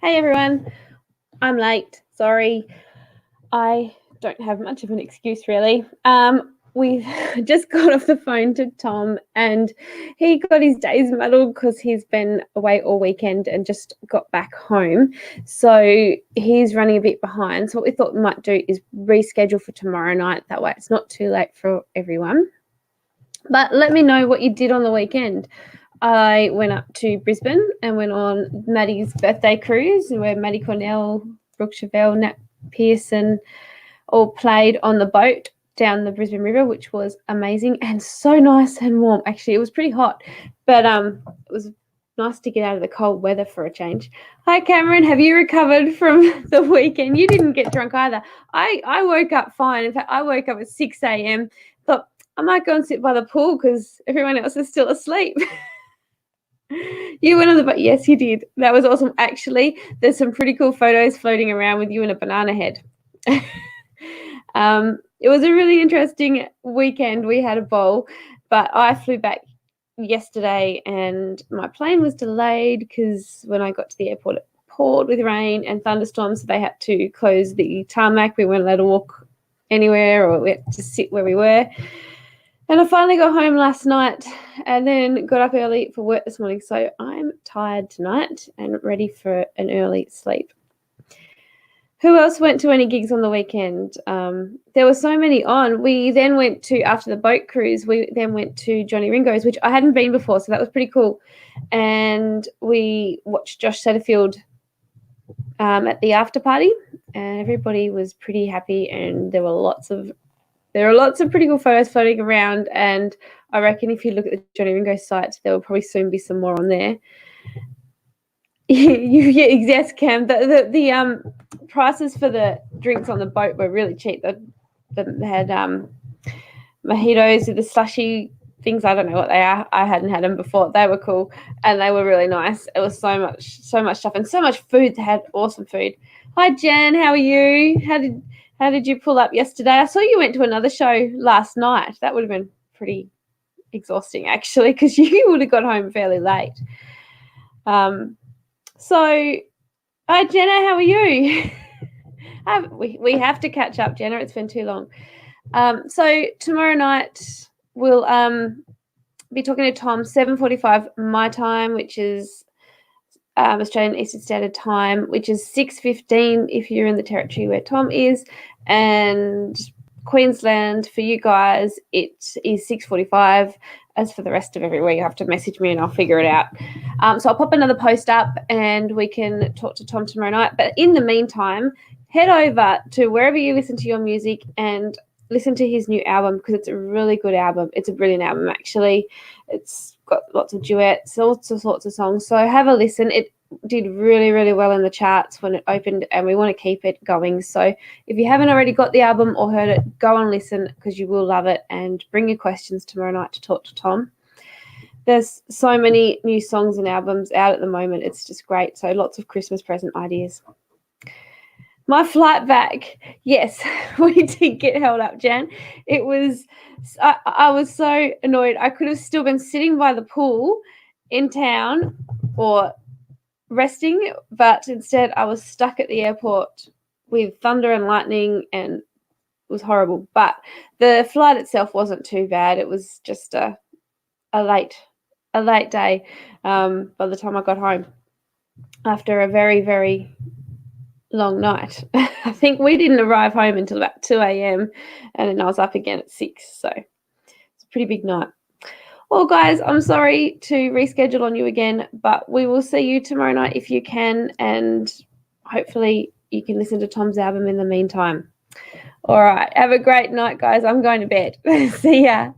Hey everyone, I'm late. Sorry, I don't have much of an excuse really. We've just got off the phone to Tom, and he got his days muddled because he's been away all weekend and just got back home. So he's running a bit behind. So what we thought we might do is reschedule for tomorrow night. That way it's not too late for everyone. But let me know what you did on the weekend. I went up to Brisbane and went on Maddie's birthday cruise, where Maddie Cornell, Brooke Chevelle, Nat Pearson all played on the boat down the Brisbane River, which was amazing and so nice and warm. Actually, it was pretty hot, but it was nice to get out of the cold weather for a change. Hi, Cameron. Have you recovered from the weekend? You didn't get drunk either. I woke up fine. In fact, I woke up at 6 a.m. Thought I might go and sit by the pool because everyone else is still asleep. You went on the boat. Yes, you did. That was awesome. Actually, there's some pretty cool photos floating around with you in a banana head. It was a really interesting weekend. We had a bowl, but I flew back yesterday and my plane was delayed because when I got to the airport, it poured with rain and thunderstorms. So they had to close the tarmac. We weren't allowed to walk anywhere, or we had to sit where we were. And I finally got home last night and then got up early for work this morning. So I'm tired tonight and ready for an early sleep. Who else went to any gigs on the weekend? There were so many on. We then went to, after the boat cruise, we then went to Johnny Ringo's, which I hadn't been before. So that was pretty cool. And we watched Josh Satterfield at the after party, and everybody was pretty happy. And there are lots of pretty cool photos floating around, and I reckon if you look at the Johnny Ringo site, there will probably soon be some more on there. Yes, Cam. The prices for the drinks on the boat were really cheap. They had mojitos with the slushy things. I don't know what they are. I hadn't had them before. They were cool and they were really nice. It was so much stuff and so much food. They had awesome food. Hi, Jen. How are you? How did you pull up yesterday? I saw you went to another show last night. That would have been pretty exhausting, actually, because you would have got home fairly late. So, hi, Jenna. How are you? We have to catch up, Jenna. It's been too long. So tomorrow night we'll be talking to Tom, 7:45 my time, which is Australian Eastern Standard Time, which is 6:15 if you're in the territory where Tom is, and Queensland for you guys it is 6:45. As for the rest of everywhere, you have to message me and I'll figure it out. So I'll pop another post up and we can talk to Tom tomorrow night. But in the meantime, head over to wherever you listen to your music and listen to his new album, because it's a really good album. It's a brilliant album, actually. It's got lots of duets, all sorts of songs. So have a listen. It did really, really well in the charts when it opened, and we want to keep it going. So if you haven't already got the album or heard it, go and listen because you will love it, and bring your questions tomorrow night to talk to Tom. There's so many new songs and albums out at the moment. It's just great. So lots of Christmas present ideas. My flight back, yes, we did get held up, Jan. It was, I was so annoyed. I could have still been sitting by the pool in town or resting, but instead I was stuck at the airport with thunder and lightning, and it was horrible. But the flight itself wasn't too bad. It was just a late day by the time I got home after a very, very long night. I think we didn't arrive home until about 2 a.m. and then I was up again at 6. So it's a pretty big night. Well, guys, I'm sorry to reschedule on you again, but we will see you tomorrow night if you can, and hopefully you can listen to Tom's album in the meantime. All right. Have a great night, guys. I'm going to bed. See ya.